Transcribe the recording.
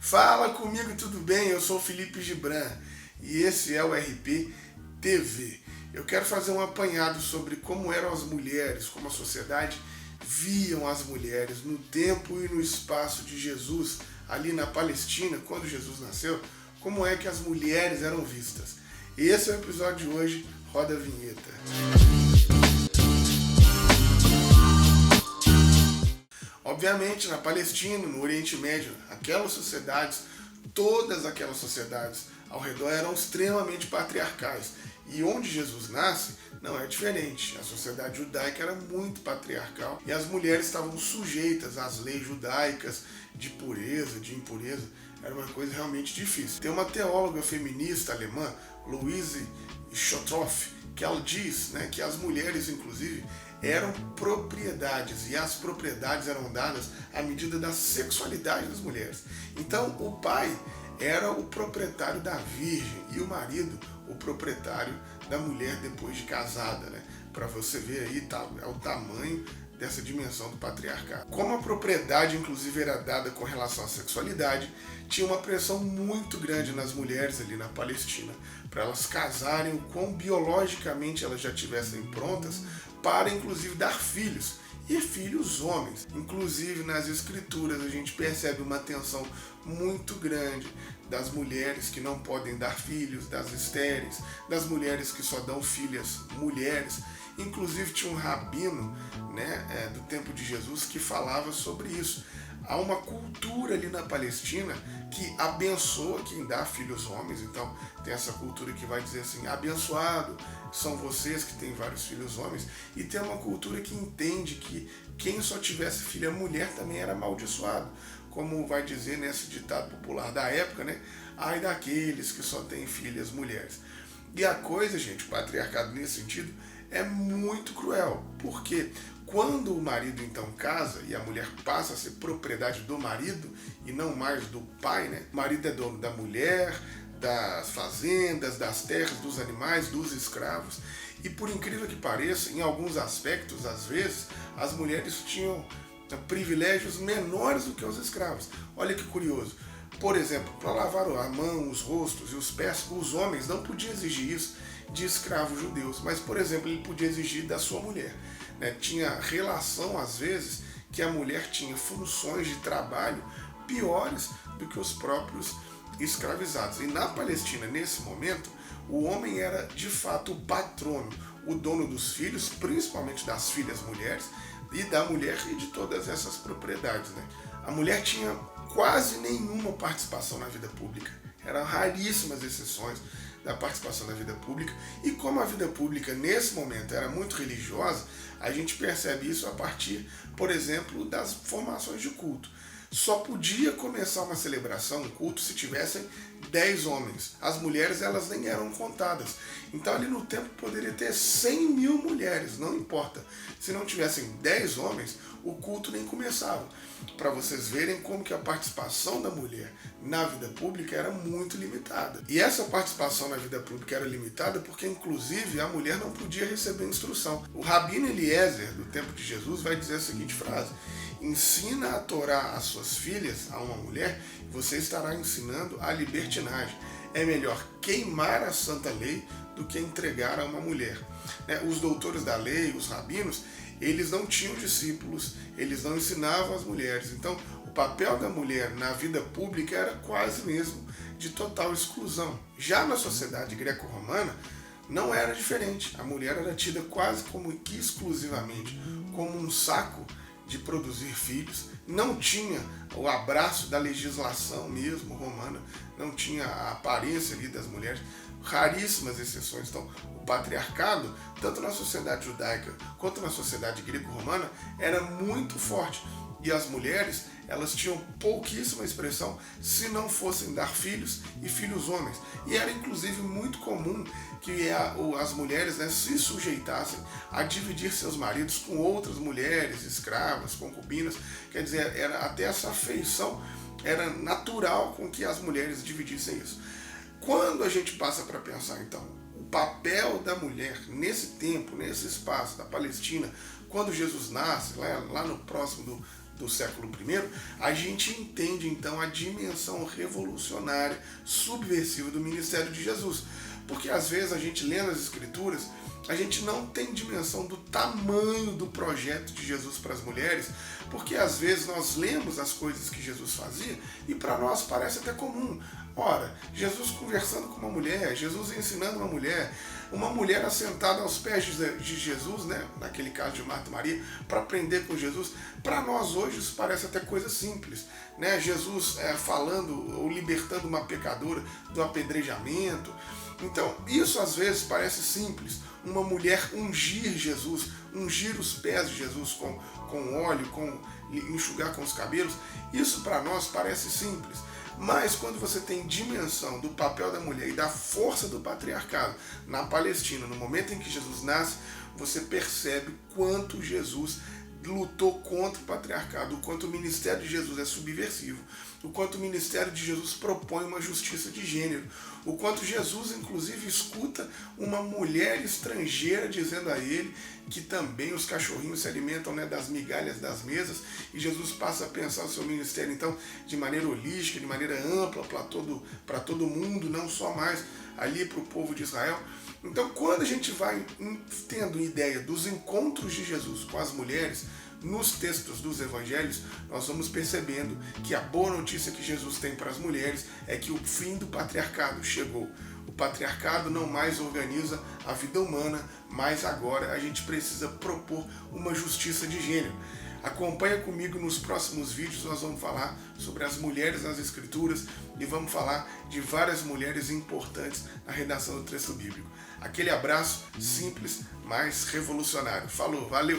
Fala comigo, tudo bem? Eu sou o Felipe Gibran e esse é o RP TV. Eu quero fazer um apanhado sobre como eram as mulheres, como a sociedade viam as mulheres no tempo e no espaço de Jesus, ali na Palestina, quando Jesus nasceu, como é que as mulheres eram vistas. Esse é o episódio de hoje, roda a vinheta. Obviamente, na Palestina, no Oriente Médio, todas aquelas sociedades ao redor eram extremamente patriarcais. E onde Jesus nasce, não é diferente. A sociedade judaica era muito patriarcal e as mulheres estavam sujeitas às leis judaicas de pureza, de impureza. Era uma coisa realmente difícil. Tem uma teóloga feminista alemã, Louise Schottroff, que ela diz, que as mulheres, inclusive, eram propriedades, e as propriedades eram dadas à medida da sexualidade das mulheres. Então o pai era o proprietário da virgem e o marido o proprietário da mulher depois de casada, Para você ver aí, é o tamanho dessa dimensão do patriarcado. Como a propriedade, inclusive, era dada com relação à sexualidade, tinha uma pressão muito grande nas mulheres ali na Palestina, para elas casarem o quão biologicamente elas já estivessem prontas para, inclusive, dar filhos, e filhos homens. Inclusive, nas escrituras, a gente percebe uma tensão muito grande das mulheres que não podem dar filhos, das estéreis, das mulheres que só dão filhas mulheres. Inclusive, tinha um rabino do tempo de Jesus que falava sobre isso. Há uma cultura ali na Palestina que abençoa quem dá filhos homens. Então tem essa cultura que vai dizer assim, abençoado são vocês que têm vários filhos homens. E tem uma cultura que entende que quem só tivesse filha mulher também era amaldiçoado. Como vai dizer nesse ditado popular da época, ai daqueles que só têm filhas mulheres. E a coisa, gente, o patriarcado nesse sentido é muito cruel, porque quando o marido então casa e a mulher passa a ser propriedade do marido e não mais do pai, o marido é dono da mulher, das fazendas, das terras, dos animais, dos escravos. E por incrível que pareça, em alguns aspectos, às vezes, as mulheres tinham privilégios menores do que os escravos. Olha que curioso. Por exemplo, para lavar a mão, os rostos e os pés, os homens não podiam exigir isso de escravos judeus, mas, por exemplo, ele podia exigir da sua mulher. Tinha relação, às vezes, que a mulher tinha funções de trabalho piores do que os próprios escravizados. E na Palestina, nesse momento, o homem era, de fato, o patrono, o dono dos filhos, principalmente das filhas mulheres, e da mulher e de todas essas propriedades. A mulher tinha quase nenhuma participação na vida pública. Eram raríssimas exceções da participação na vida pública, e como a vida pública nesse momento era muito religiosa, a gente percebe isso a partir, por exemplo, das formações de culto. Só podia começar uma celebração, um culto, se tivessem 10 homens. As mulheres, elas nem eram contadas. Então ali no tempo poderia ter 100 mil mulheres, não importa. Se não tivessem 10 homens, o culto nem começava. Para vocês verem como que a participação da mulher na vida pública era muito limitada. E essa participação na vida pública era limitada porque, inclusive, a mulher não podia receber instrução. O Rabino Eliezer, do tempo de Jesus, vai dizer a seguinte frase: ensina a Torá às suas filhas, a uma mulher, e você estará ensinando a libertinagem. É melhor queimar a santa lei do que entregar a uma mulher. Os doutores da lei, os rabinos, eles não tinham discípulos, eles não ensinavam as mulheres. Então, o papel da mulher na vida pública era quase mesmo de total exclusão. Já na sociedade greco-romana, não era diferente. A mulher era tida quase como que exclusivamente como um saco de produzir filhos. Não tinha o abraço da legislação mesmo romana, não tinha a aparência ali das mulheres, raríssimas exceções. Então, o patriarcado, tanto na sociedade judaica quanto na sociedade greco-romana, era muito forte. E as mulheres, elas tinham pouquíssima expressão se não fossem dar filhos e filhos homens. E era inclusive muito comum que as mulheres se sujeitassem a dividir seus maridos com outras mulheres, escravas, concubinas. Quer dizer, era até essa afeição era natural com que as mulheres dividissem isso. Quando a gente passa para pensar, então, o papel da mulher nesse tempo, nesse espaço da Palestina, quando Jesus nasce, lá no próximo do século I, a gente entende então a dimensão revolucionária, subversiva do ministério de Jesus. Porque às vezes a gente lendo as Escrituras, a gente não tem dimensão do tamanho do projeto de Jesus para as mulheres, porque às vezes nós lemos as coisas que Jesus fazia e para nós parece até comum. Ora, Jesus conversando com uma mulher, Jesus ensinando uma mulher assentada aos pés de Jesus, né? Naquele caso de Marta e Maria, para aprender com Jesus. Para nós hoje isso parece até coisa simples, né? Jesus falando ou libertando uma pecadora do apedrejamento. Então, isso às vezes parece simples. Uma mulher ungir Jesus, ungir os pés de Jesus com óleo, enxugar com os cabelos, isso para nós parece simples. Mas quando você tem dimensão do papel da mulher e da força do patriarcado na Palestina, no momento em que Jesus nasce, você percebe quanto Jesus lutou contra o patriarcado, o quanto o ministério de Jesus é subversivo, o quanto o ministério de Jesus propõe uma justiça de gênero, o quanto Jesus inclusive escuta uma mulher estrangeira dizendo a ele que também os cachorrinhos se alimentam, né, das migalhas das mesas, e Jesus passa a pensar o seu ministério então de maneira holística, de maneira ampla para todo mundo, não só mais ali para o povo de Israel. Então, quando a gente vai tendo ideia dos encontros de Jesus com as mulheres nos textos dos evangelhos, nós vamos percebendo que a boa notícia que Jesus tem para as mulheres é que o fim do patriarcado chegou. O patriarcado não mais organiza a vida humana, mas agora a gente precisa propor uma justiça de gênero. Acompanha comigo nos próximos vídeos, nós vamos falar sobre as mulheres nas Escrituras e vamos falar de várias mulheres importantes na redação do texto bíblico. Aquele abraço simples, mas revolucionário. Falou, valeu!